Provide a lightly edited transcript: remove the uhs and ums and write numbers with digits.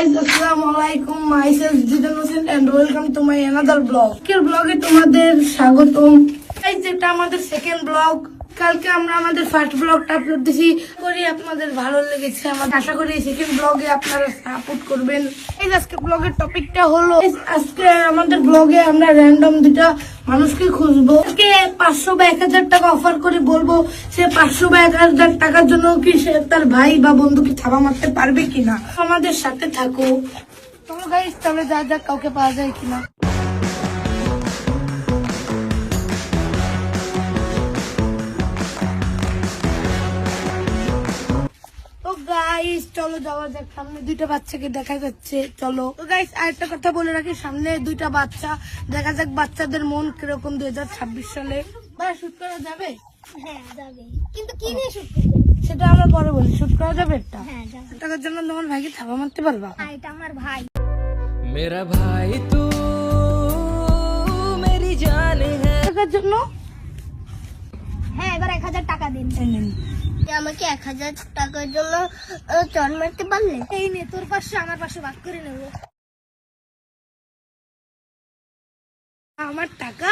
আসসালামু আলাইকুম, myself Zidane Hossain and welcome to my another blog. আজকের ব্লগে তোমাদের স্বাগতম। এটা আমাদের সেকেন্ড ব্লগ। কালকে আমরা আমাদের ফার্স্ট ব্লগটা আপলোড দিয়েছি, করি আপনাদের ভালো লেগেছে। আমার আশা করি সেকেন্ড ব্লগে আপনারা সাপোর্ট করবেন। এই আজকে ব্লগের টপিকটা হলো, আজকে আমাদের ব্লগে আমরা র্যান্ডম দুটা মানুষকে খুঁজবো। আজকে 500 বা 1000 টাকা অফার করে বলবো সে 500 বা 1000 টাকার জন্য কি সে তার ভাই বা বন্ধুকে থাবা মারতে পারবে কিনা। আমাদের সাথে থাকো। চলো গাইস, তাহলে যা যা কাউকে পাওয়া যায় কিনা। গাইস চলো যাওয়া যাক। সামনে দুইটা বাচ্চাকে দেখা যাচ্ছে, চলো। তো গাইস আরেকটা কথা বলে রাখি, সামনে দুইটা বাচ্চা, দেখা যাক বাচ্চাদের মন কিরকম 2026 সালে। ভাই শুট করা যাবে? হ্যাঁ যাবে, কিন্তু কি দিয়ে শুট করবে সেটা আমরা পরে বলি। শুট করা যাবে? এটা হ্যাঁ যাবে। টাকার জন্য তোমার ভাইকে থাবা মারতে পারবা? হ্যাঁ, এটা আমার ভাই। मेरा भाई तू मेरी जान है। টাকার জন্য হ্যাঁ, এবার 1000 টাকা দিন। আমাকে 1000 টাকার জন্য চর মারতে পারলে? এই নে, তোর 500 আমার 500 ভাগ করে নেবো। আমার টাকা